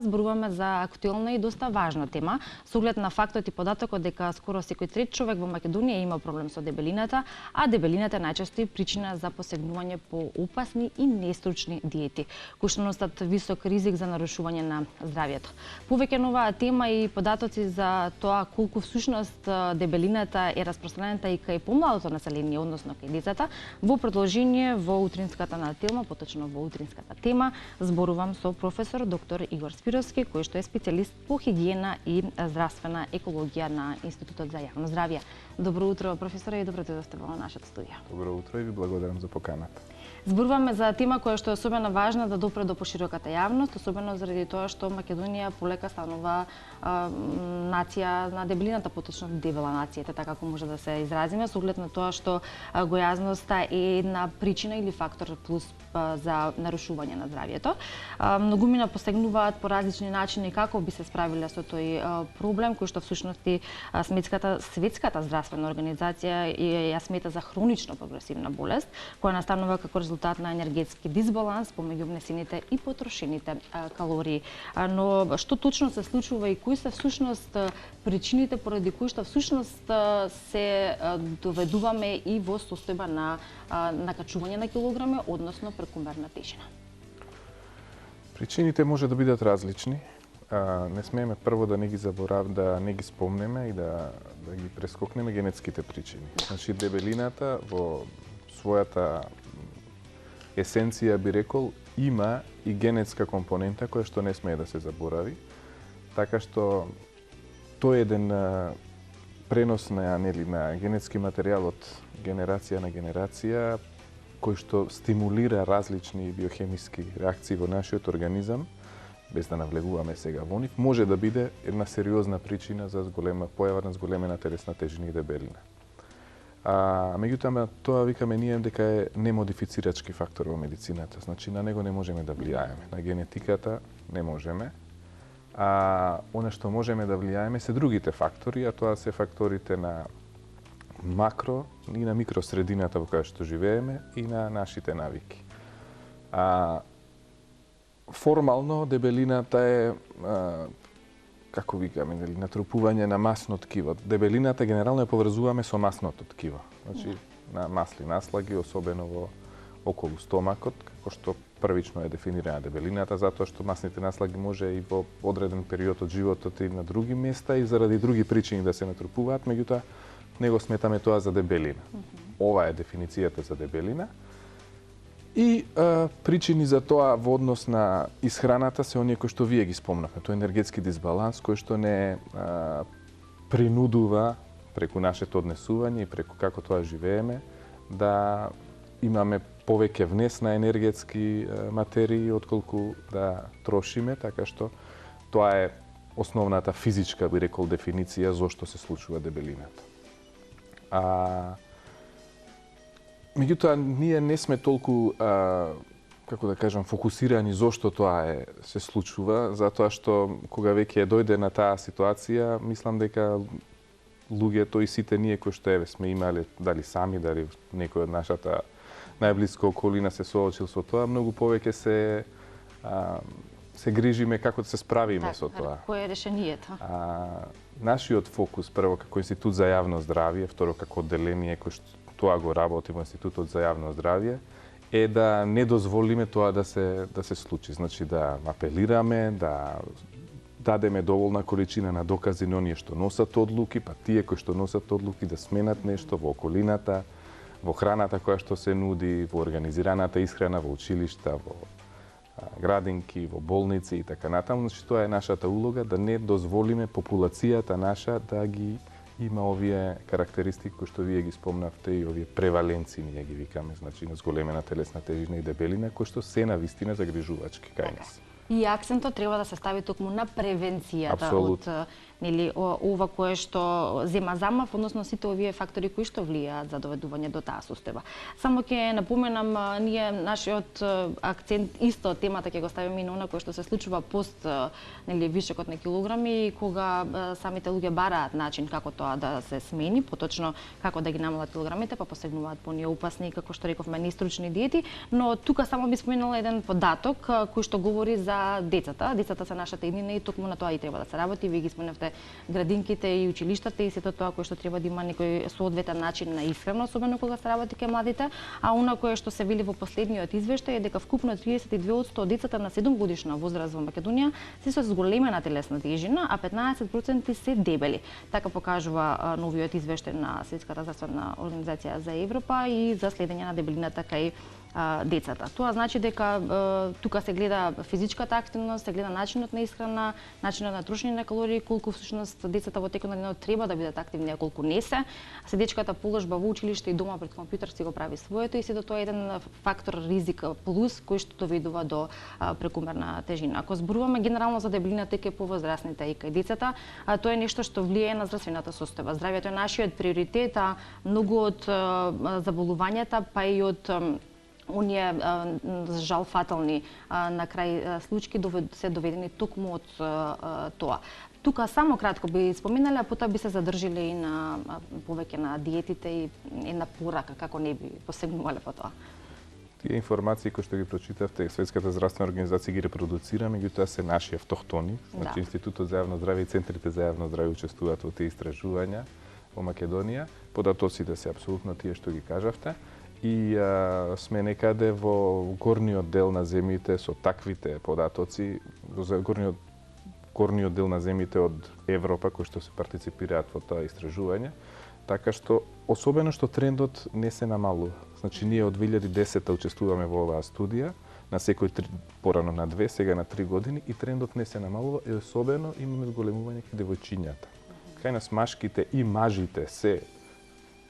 Зборуваме за актуелна и доста важна тема, со оглед на фактот и податокот дека скоро секој трет човек во Македонија има проблем со дебелината, а дебелината е најчесто и причина за посегнување по опасни и нестручни диети, кои што носат висок ризик за нарушување на здравјето. Повеќе на оваа тема и податоци за тоа колку всушност дебелината е распространета и кај помладото население, односно кај децата, во продолжение во утринската на тема, поточно во утринската тема, зборувам со професор доктор Игор Спировски, кој што е специјалист по хигиена и здравствена екологија на Институтот за јавно здравје. Добро утро, професоре, и добро дојдовте во нашата студија. Добро утро и ви благодарам за поканата. Зборуваме за тема која што е особено важна да допре до пошироката јавност, особено заради тоа што Македонија полека станува нација на дебелината, поточно дебела нацијата, така како може да се изразиме, со оглед на тоа што гојазноста е една причина или фактор плюс за нарушување на здравјето. Многумина посегнуваат по различни начини како би се справиле со тој проблем, кој што всушност и Светската здравствена организација ја смета за хронично прогресивна болест, која настанува како резултат на енергетски дисбаланс помеѓу внесените и потрошените калории. Но што точно се случува и кои се всушност причините поради кои што всушност се доведуваме и во состојба на накачување на килограми, односно прекумерна тежина? Причините може да бидат различни. Не смееме прво да не ги да не ги спомнеме и да ги прескокнеме генетските причини. Значи дебелината во својата есенција би рекол има и генетска компонента која што не смее да се заборави. Така што тој е еден пренос на генетски материјал од генерација на генерација кој што стимулира различни биохемиски реакции во нашиот организам, без да навлегуваме сега во нив, може да биде една сериозна причина за појава на зголемена телесна тежина и дебелина. Меѓутоа, тоа викаме ние дека е немодифицирачки фактор во медицината. Значи, на него не можеме да влијаеме. На генетиката не можеме. Она што можеме да влијаеме се другите фактори, а тоа се факторите на макро и на микросредината во која што живееме и на нашите навики. Формално, дебелината е како викаме, натрупување на масно ткиво. Дебелината генерално ја поврзуваме со масното ткиво. Значи, на масли наслаги, особено во околу стомакот, како што првично е дефинирана дебелината, затоа што масните наслаги може и во одреден период од животот и на други места и заради други причини да се натрупуваат, меѓутоа не го сметаме тоа за дебелина. Ова е дефиницијата за дебелина. И причини за тоа во однос на исхраната се оние кои што вие ги спомнавте. Тоа е енергетски дисбаланс кој што не принудува преку нашето однесување и преку како тоа живееме да имаме повеќе внес на енергетски материи отколку да трошиме, така што тоа е основната физичка, би рекол, дефиниција зошто се случува дебелината. Меѓутоа, ние не сме толку, како да кажам, фокусирани зошто тоа се случува, затоа што кога веќе дојде на таа ситуација, мислам дека луѓето и сите ние кои што сме имале, дали сами, дали некој од нашата најблиска околина се соочил со тоа, многу повеќе се грижиме како да се справиме со тоа. Кој е решението? Нашиот фокус, прво како Институт за јавно здравје, второ како одделение кој што тоа го работи во Институтот за јавно здравје, е да не дозволиме тоа да се случи. Значи да апелираме, да дадеме доволна количина на докази на оние што носат одлуки, па тие кои што носат одлуки да сменат нешто во околината, во храната која што се нуди, во организираната исхрана во училишта, во градинки, во болници и така натаму. Значи тоа е нашата улога, да не дозволиме популацијата наша да ги има овие карактеристики кои што вие ги спомнавте и овие преваленции, ние ги викаме, значи на зголемена телесна тежина и дебелина, кои што се на вистина загрижувачки кај нас. И акцентот треба да се стави токму на превенцијата од нели ова кое што зема замав, односно сите овие фактори кои што влијаат за доведување до таа состојба. Само ќе напоменам, ние нашиот акцент исто темата ќе го ставиме и на она кое што се случува пост нели вишокот на килограми, кога самите луѓе бараат начин како тоа да се смени, поточно како да ги намалат килограмите, па посегнуваат по оние опасни, како што рековме, нестручни диети, но тука само би споменала еден податок кој што говори за децата. Децата се нашата иднина и токму на тоа и треба да се работи. Вие ги споменавте градинките и училиштата и сето тоа кое што треба да има некој соодветен начин на исхрана, особено кога се работи кај младите, а она кое што се вели во последниот извештај е дека вкупно 32% од децата на 7 годишна возраст во Македонија се со зголемена телесна тежина, а 15% се дебели. Така покажува новиот извештај на Светската здравствена организација за Европа и за следење на дебелината кај децата. Тоа значи дека тука се гледа физичката активност, се гледа начинот на исхрана, начинот на трошење на калории, колку всушност децата во текот на денот треба да бидат активни, а колку не се. Седечката положба во училиште и дома пред компјутер си го прави своето и се до тоа еден фактор ризик плюс кој што доведува до прекумерна тежина. Ако зборуваме генерално за дебелината кај повозрасните и кај децата, тоа е нешто што влијае на здравствената состојба. Здравјето е нашиот приоритет, а многу од заболувањата, па и од оние жал фатални на крај случаи се доведени токму од тоа. Тука само кратко би споменале, а потоа би се задржиле и на повеќе на диетите и на порака, како не би посегнувале по тоа. Тие информации кои што ги прочитавте, Светската здравствена организација ги репродуцира, меѓутоа се наши автохтони. Значи Институтот за јавно здравје и центрите за јавно здравје учествуваат во тие истражувања во Македонија. Податоците се апсолутно тие што ги кажавте. И сме некаде во горниот дел на земјите со таквите податоци, горниот дел на земјите од Европа кои што се партиципираат во тоа истражување, така што особено што трендот не се намалува. Значи ние од 2010 учествуваме во оваа студија, на секој порано на 2, сега на 3 години и трендот не се намалува и особено имаме зголемување кај девојчињата. Кај нас машките и мажите се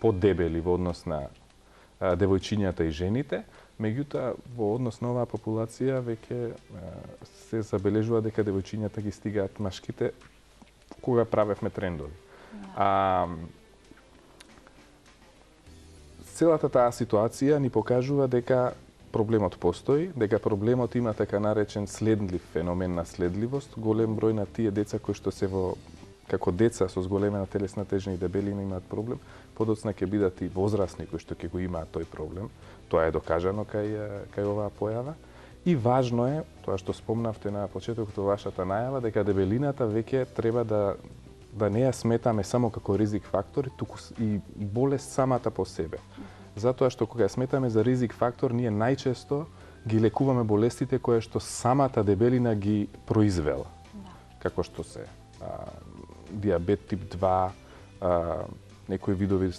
подебели во однос на девојчињата и жените, меѓутоа во однос на оваа популација веќе се забележува дека девојчињата ги стигаат машките кога правевме трендови. Целата таа ситуација ни покажува дека проблемот постои, дека проблемот има така наречен следлив феномен на следливост. Голем број на тие деца кои што се во како деца со зголемена телесна тежина и дебелина имаат проблем, подоцна ќе бидат и возрастни кои што ќе го имаат тој проблем. Тоа е докажано кај оваа појава. И важно е, тоа што спомнавте на почетокот во вашата најава, дека дебелината веќе треба да не ја сметаме само како ризик фактор, туку и болест самата по себе. Затоа што кога ја сметаме за ризик фактор, ние најчесто ги лекуваме болестите кои што самата дебелина ги произвела. Како што се диабет тип 2, некои видови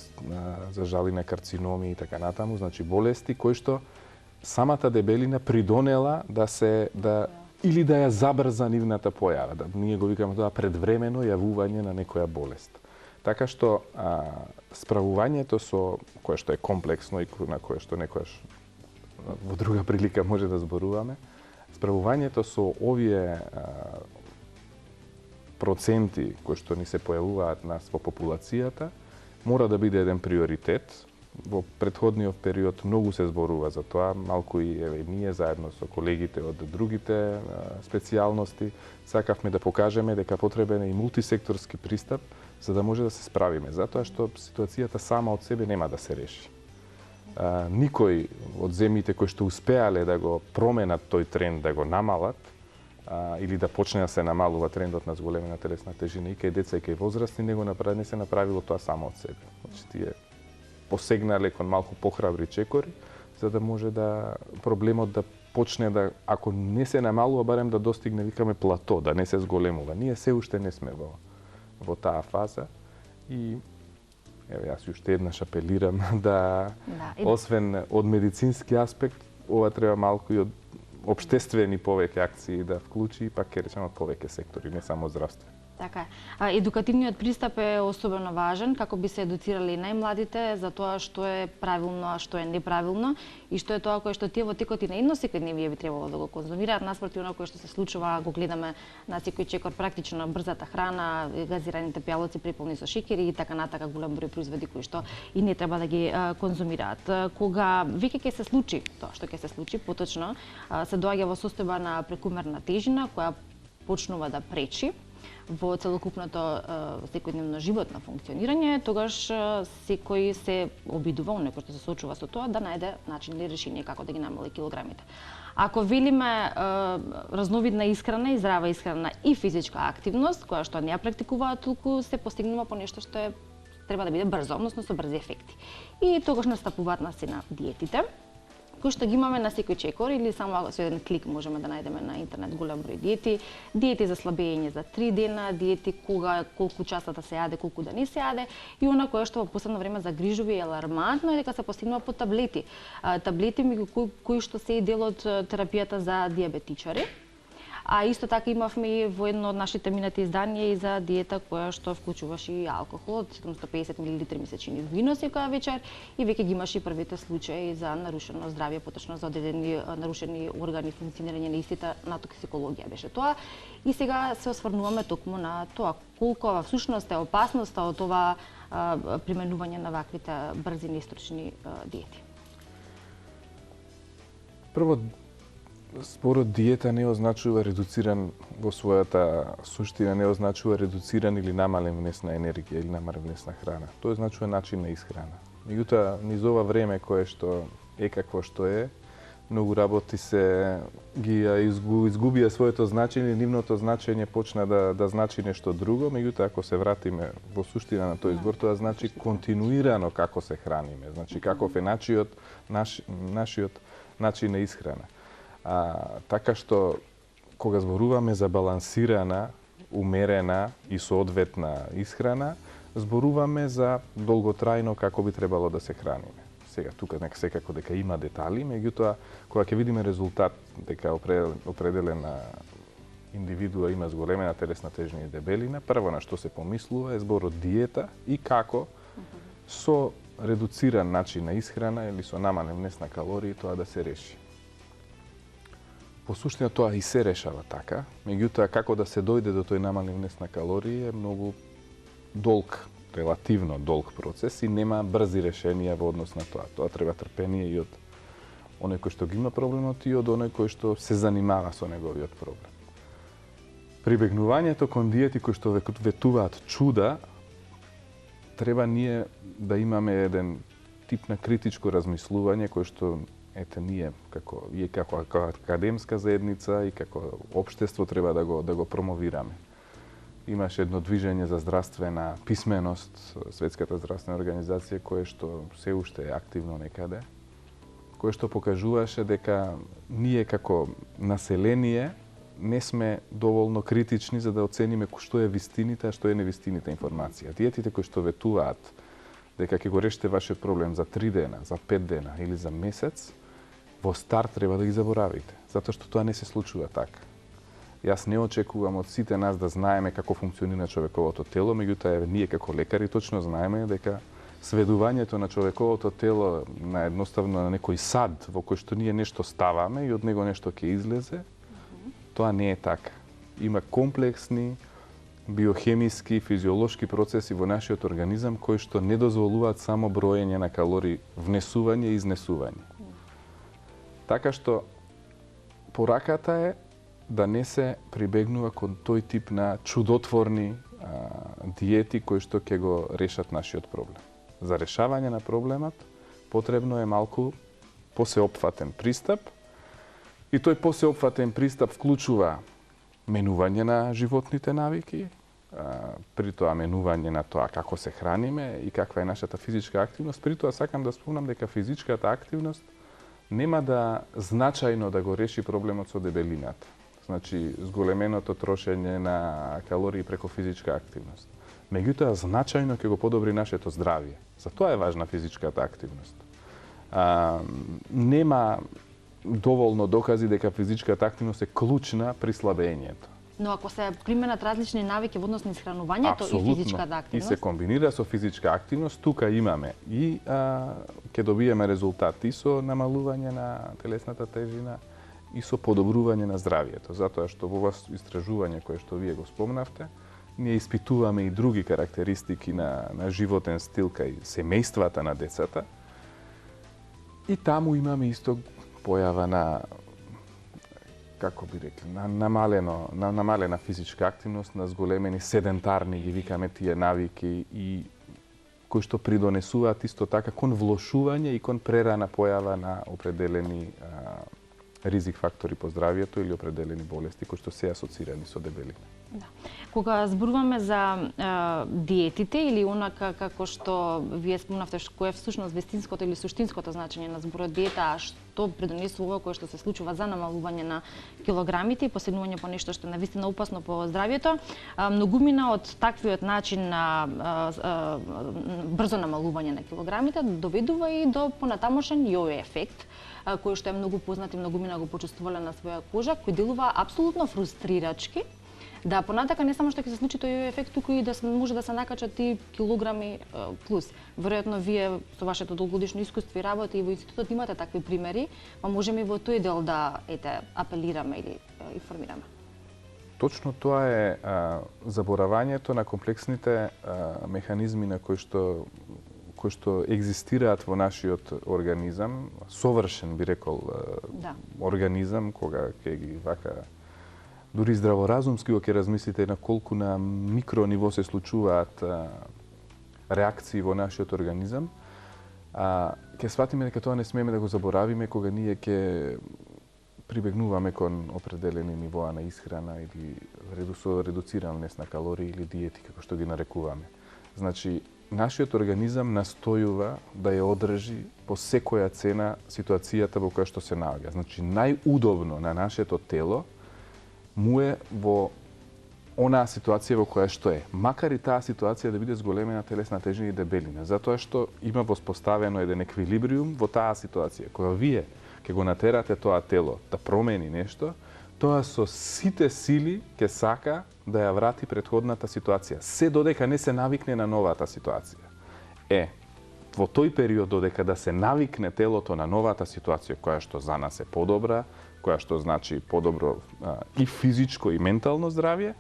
за жали на карциноми и така натаму, значи болести кои што самата дебелина придонела или да ја забрза нивната појава, ние го викаме тоа предвремено јавување на некоја болест. Така што справувањето со кое што е комплексно и на кое што некојаш во друга прилика може да зборуваме, справувањето со овие проценти кои што ни се појавуваат нас во популацијата мора да биде еден приоритет. Во претходниот период многу се зборува за тоа, малку и ние заедно со колегите од другите специјалности сакавме да покажеме дека потребен е и мултисекторски пристап за да може да се справиме, затоа што ситуацијата сама од себе нема да се реши. Никој од земјите кои што успеале да го променат тој тренд, да го намалат, или да почне да се намалува трендот на зголемена телесна тежина и кај деца и кај возрастни, не се направило тоа само од себе. Значи, тие посегнале кон малку похрабри чекори, за да може да проблемот да почне да, ако не се намалува, барем да достигне, викаме, плато, да не се зголемува. Ние се уште не сме во таа фаза и јас уште еднаш апелирам освен од медицински аспект, ова треба малку и од општествени повеќе акции да вклучи и пак ќе речеме од повеќе сектори, не само здравствени. Така е. Едукативниот пристап е особено важен како би се едуцирали најмладите за тоа што е правилно, а што е неправилно и што е тоа кое што тие во текот и на едно секојдневие би требало да го конзумираат, наспроти оно кое што се случува, го гледаме на секој чекор практично брзата храна, газираните пијалоци преполни со шеќери и така натака голем број производи кои што и не треба да ги конзумираат. Кога веќе ќе се случи тоа што ќе се случи, поточно се доаѓа во состојба на прекумерна тежина која почнува да пречи во целокупното секојдневно животно функционирање, тогаш секој се обидува, оној кој што се соочува со тоа, да најде начин или решение како да ги намали килограмите. Ако велиме разновидна исхрана и здрава исхрана и физичка активност, која што не ја практикуваат толку, се постигнува по нешто што треба да биде брзо, односно со брзи ефекти. И тогаш настапуваат на сцена диетите, кои што ги имаме на секој чекор или само со еден клик можеме да најдеме на интернет голем број диети, диети за слабење за 3 дена, диети кога колку часа да се јаде, колку да не се јаде и она кое што во последно време загрижува и алармантно е дека се постигнува по таблети. Таблети меѓу кои што се и дел од терапијата за диабетичари. А исто така имавме и во едно од нашите минати изданија и за диета која што вклучуваше и алкохол од 750 мл месечни вино секоја вечер и веќе ги имаше и првите случаи за нарушено здравје, поточно за одредени нарушени органи функционирање на истите, на токсикологија беше тоа. И сега се осврнуваме токму на тоа колку всушност е опасноста од ова применување на ваквите брзи нестручни диети. Прво, зборот диета не означува редуциран во својата суштина, не означува редуциран или намален внес на енергија или намален внес на храна. Тоа означува начин на исхрана. Меѓутоа, низ ова време кое што е какво што е, многу работи се ги изгубија своето значење, нивното значење почна да значи нешто друго, меѓутоа ако се вратиме во суштина на тој збор, тоа значи континуирано како се храниме, значи каков е нашиот начин на исхрана. Така што, кога зборуваме за балансирана, умерена и соодветна исхрана, зборуваме за долготрајно како би требало да се храниме. Сега, тука секако дека има детали, меѓутоа, кога ќе видиме резултат дека определена индивидуа има зголемена телесна тежина и дебелина, прво на што се помислува е зборот диета и како со редуциран начин на исхрана или со намален внес на калории тоа да се реши. По суштина тоа и се решава така, меѓутоа како да се дојде до тој намален внес на калории е многу долг, релативно долг процес и нема брзи решенија во однос на тоа. Тоа треба трпение и од оној кој што ги има проблемот и од оној кој што се занимава со неговиот проблем. Прибегнувањето кон диети кои што ветуваат чуда, треба ние да имаме еден тип на критичко размислување кој што ние како академска заедница и како општество треба да го промовираме. Имаше едно движење за здравствена писменост, Светската здравствена организација, кое што се уште е активно некаде, кое што покажуваше дека ние како население не сме доволно критични за да оцениме што е вистините, а што е невистините информација. Диетите кои што ветуваат дека ќе го решите вашиот проблем за 3 дена, за 5 дена или за месец, во старт треба да ги заборавите, затоа што тоа не се случува така. Јас не очекувам од сите нас да знаеме како функционира човековото тело, меѓутоа ние како лекари точно знаеме дека сведувањето на човековото тело на едноставно на некој сад во кој што ние нешто ставаме и од него нешто ќе излезе, тоа не е така. Има комплексни биохемиски, физиолошки процеси во нашиот организам кои што не дозволуваат само броење на калории, внесување и изнесување. Така што пораката е да не се прибегнува кон тој тип на чудотворни диети кои што ќе го решат нашиот проблем. За решавање на проблемот потребно е малку посеопфатен пристап и тој посеопфатен пристап вклучува менување на животните навики, при тоа менување на тоа како се храниме и каква е нашата физичка активност. При тоа сакам да спомнам дека физичката активност нема да значајно да го реши проблемот со дебелината. Значи, зголеменото трошење на калории преко физичка активност. Меѓутоа, значајно ќе го подобри нашето здравје. Затоа е важна физичката активност. Нема доволно докази дека физичката активност е клучна при слабењето. Но ако се применат различни навики во однос на исхранувањето и физичката И активност, се комбинира со физичка активност, тука имаме и ќе добиеме резултати со намалување на телесната тежина и со подобрување на здравието. Затоа што во вас истражување кое што вие го спомнавте, ние испитуваме и други карактеристики на животен стил кај семејствата на децата. И таму имаме исто појава на, како би рекли, на намалена физичка активност, на зголемени седентарни, ги викаме тие навики, и кои што придонесуваат исто така кон влошување и кон прерана појава на определени ризик фактори по здравието или определени болести кои што се асоцирани со дебелина. Да. Кога зборуваме за диетите или онака како што вие спомнавте, кое е всушност вистинското или суштинското значење на зборот диета, а што придонесува кое што се случува за намалување на килограмите и посегнување по нешто што е навистина опасно по здравието, многумина од таквиот начин на брзо намалување на килограмите доведува и до понатамошен јо-јо ефект, кој што е многу познат и многумина го почувствувале на своја кожа, кој делува апсолутно фрустрирачки. Да, понатака не само што ќе се случи тој ефект, туку и да може да се накачат и килограми плюс. Веројатно вие со вашето долгогодишно искуство и работа и во институтот имате такви примери, па можеме и во тој дел да апелираме или информираме. Точно тоа е заборавањето на комплексните механизми на кои што екзистираат во нашиот организам, совршен би рекол организам, кога ќе ги вака дури здраворазумски ќе размислите на колку на микро ниво се случуваат реакции во нашиот организам, ќе сватиме дека тоа не смееме да го заборавиме кога ние ќе прибегнуваме кон определени нивоа на исхрана или со редуциран внес на калории или диети, како што ги нарекуваме. Значи, нашиот организам настојува да ја одржи по секоја цена ситуацијата во која што се наоѓа. Значи, најудобно на нашето тело му е во онаа ситуација во која што е. Макар и таа ситуација да биде зголемена телесна тежина и дебелина, затоа што има воспоставено еден еквилибриум во таа ситуација. Кога вие ќе го натерате тоа тело да промени нешто, тоа со сите сили ќе сака да ја врати претходната ситуација, се додека не се навикне на новата ситуација. Во тој период додека да се навикне телото на новата ситуација, која што за нас е подобра, која што значи подобро и физичко и ментално здравје,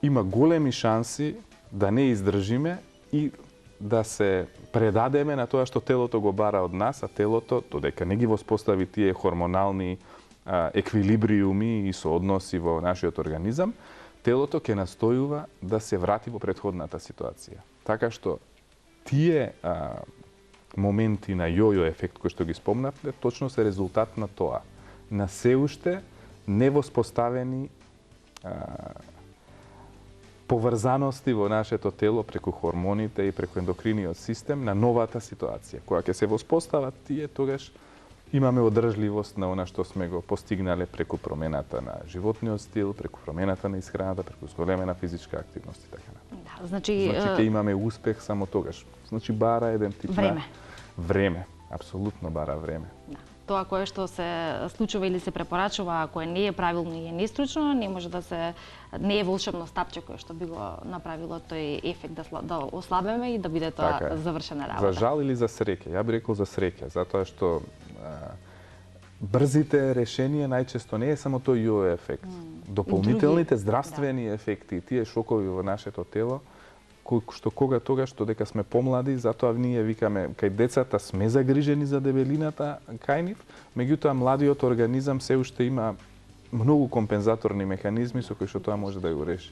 има големи шанси да не издржиме и да се предадеме на тоа што телото го бара од нас, а телото, додека не ги воспостави тие хормонални еквилибриуми и соодноси во нашиот организам, телото ќе настојува да се врати во претходната ситуација. Така што тие моменти на јо-јо ефект кои што ги спомнавте, точно се резултат на тоа, на се уште невоспоставени поврзаности во нашето тело преку хормоните и преку ендокриниот систем на новата ситуација. Кога ќе се воспостават тие, тогаш имаме одржливост на она што сме го постигнале преку промената на животниот стил, преку промената на исхраната, преку зголемена физичка активност и така натаму. Да, значи ќе имаме успех само тогаш. Значи бара еден тип време. Време, апсолутно бара време. Да. Тоа кое што се случува или се препорачува, ако не е правилно и е нестручно, не може да се не е волшебно стапче кое што би го направило тој ефект да ослабеме и да биде тоа завршена работа. За жал или за среќа? Ја би рекол за среќа, затоа што брзите решенија најчесто не е само тој јо ефект. Дополнителните здравствени ефекти, тие шокови во нашето тело, што тогаш додека сме помлади, затоа ние викаме кај децата сме загрижени за дебелината кај нив, меѓутоа младиот организам се уште има многу компензаторни механизми со кои што тоа може да го реши.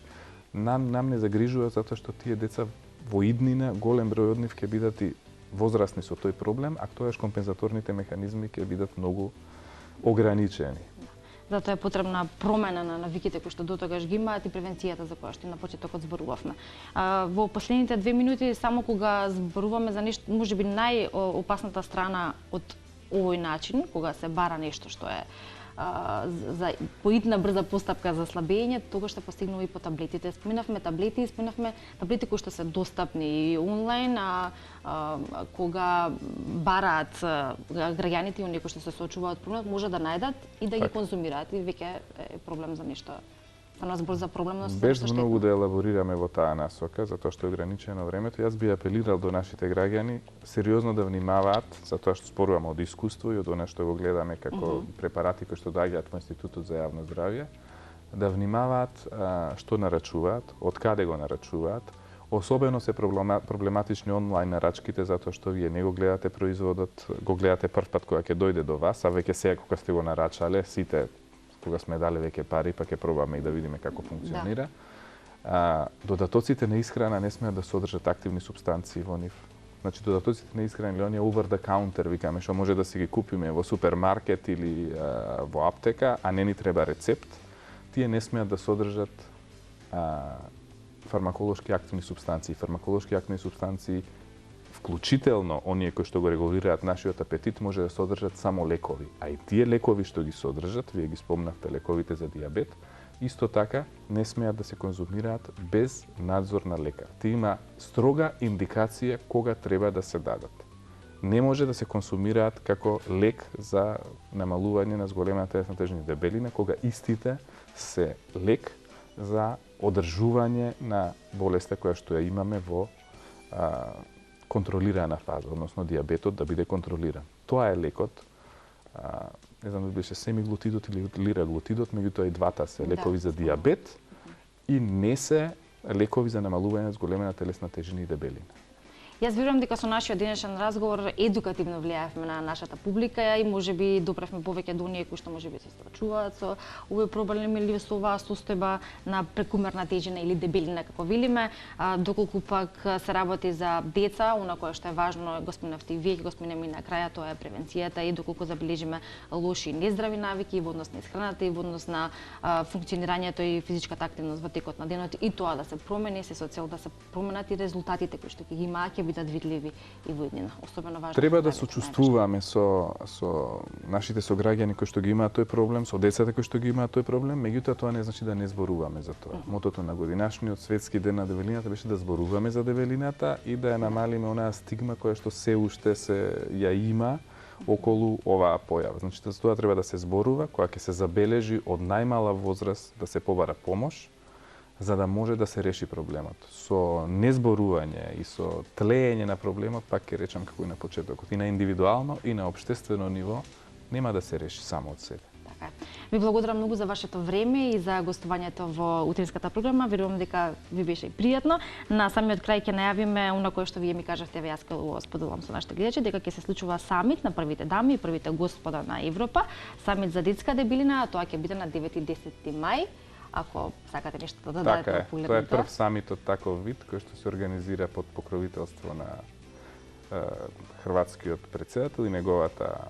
Нам не загрижува затоа што тие деца во иднина голем број од нив ќе бидат и возрастни со тој проблем, а тогаш компензаторните механизми ќе бидат многу ограничени. Затоа е потребна промена на навиките кои што дотогаш ги имаат и превенцијата за која што и на почетокот зборувавме. Во последните 2 минути, само кога зборуваме за нешто, можеби најопасната страна од овој начин, кога се бара нешто што е за поидна брза постапка за слабење, тогаш се постигнува и по таблетите. Споминавме таблети, таблети кои што се достапни и онлайн, кога бараат граѓаните и оние кои што се соочуваат проблемот, може да најдат и да ги конзумираат и веќе е проблем за нешто станува збор за проблемност. Без многу да елаборираме во таа насока, затоа што е ограничено времето, јас би апелирал до нашите граѓани сериозно да внимаваат, затоа што споруваме од искуство и од она што го гледаме како препарати кои што доаѓаат во Институтот за јавно здравје, да внимаваат што нарачуваат, од каде го нарачуваат. Особено се проблематични онлайн нарачките, затоа што вие не го гледате производот, го гледате прв пат кога ќе дојде до вас, а веќе сега кога сте го нарачале, сите кога сме дали веќе пари, па ќе пробаме и да видиме како функционира. Додатоците на исхрана не смеат да содржат активни супстанции во нив. Значи, додатоците на исхрана или оние over the counter, викаме, што може да си ги купиме во супермаркет или во аптека, а не ни треба рецепт, тие не смеат да содржат фармаколошки активни субстанции. Фармаколошки активни субстанции, вклучително оние кои што го регулираат нашиот апетит, може да содржат само лекови. А и тие лекови што ги содржат, вие ги спомнавте лековите за дијабет, исто така не смеат да се конзумираат без надзор на лекар. Тие има строга индикација кога треба да се дадат. Не може да се консумираат како лек за намалување на зголемена телесна тежина и дебелина, кога истите се лек за одржување на болеста која што ја имаме во контролирана фаза, односно дијабетот да биде контролиран. Тоа е лекот, не знам дали беше семиглутидот или лираглутидот, меѓутоа и двата се лекови за дијабет и не се лекови за намалување на зголемена телесна тежина и дебелина. Јас верувам дека со нашиот денешен разговор едукативно влијавме на нашата публика и можеби допревме повеќе до оние кои што можеби се стачуваат со овој проблем или со оваа состојба на прекумерна тежина или дебелина како велиме, доколку пак се работи за деца, она кое што е важно, го спомнавте и вие, го спомнеме и на крај, тоа е превенцијата и доколку забележиме лоши и нездрави навики во однос на исхраната и во однос на функционирањето и физичката активност во текот на денот и тоа да се промени се со цел да се променат и резултатите кои што ќе ги имаат бидат видливи и во иднина. Особено важно. Треба да сочувствуваме со нашите сограѓани кои што ги имаат тој проблем, со децата кои што ги имаат тој проблем, меѓутоа тоа не значи да не зборуваме за тоа. Мотото на годинашниот светски ден на дебелината беше да зборуваме за дебелината и да ја намалиме онаа стигма која што се уште ја има околу оваа појава. Значи, за тоа треба да се зборува, кога ќе се забележи од најмала возраст да се побара помош, за да може да се реши проблемот. Со незборување и со тлеење на проблемот, пак ќе речам како и на почетокот, и на индивидуално и на општествено ниво, нема да се реши само од себе. Така. Ви благодарам многу за вашето време и за гостувањето во утринската програма. Верувам дека ви беше и пријатно. На самиот крај ќе најавиме она кое што вие ми кажавте, јас ќе го споделам со нашите гледачи, дека ќе се случува самит на првите дами и првите господа на Европа, самит за детска дебелина, а тоа ќе биде на 9 и 10 мај. Ако сакате нешто да дадете поглед на тоа. Тоа е прв самит од таков вид кој што се организира под покровителство на хрватскиот претседател и неговата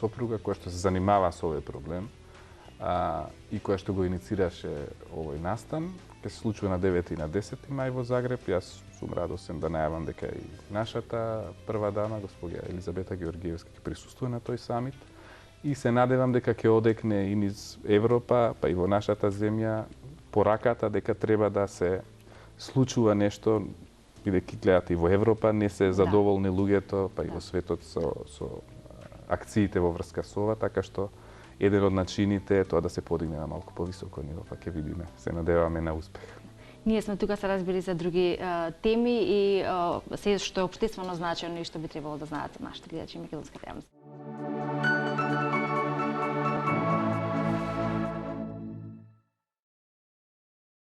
сопруга која што се занимава со овој проблем и која што го иницираше овој настан. Ќе се случува на 9 и на 10 мај во Загреб. Јас сум радосен да најавам дека и нашата прва дама, господја Елизабета Георгиевска, ќе присуствува на тој самит. И се надевам дека ќе одекне и низ Европа, па и во нашата земја, пораката дека треба да се случува нешто, бидејќи гледате и во Европа не се задоволни луѓето, па и во светот со акциите во врска со ова, така што еден од начините е тоа да се подигне на малку повисоко ниво, па ќе видиме. Се надеваме на успех. Ние сме тука се разбери за други теми и се што е општествено значајно и што би требало да знаат нашите гледачи и македонската јавност.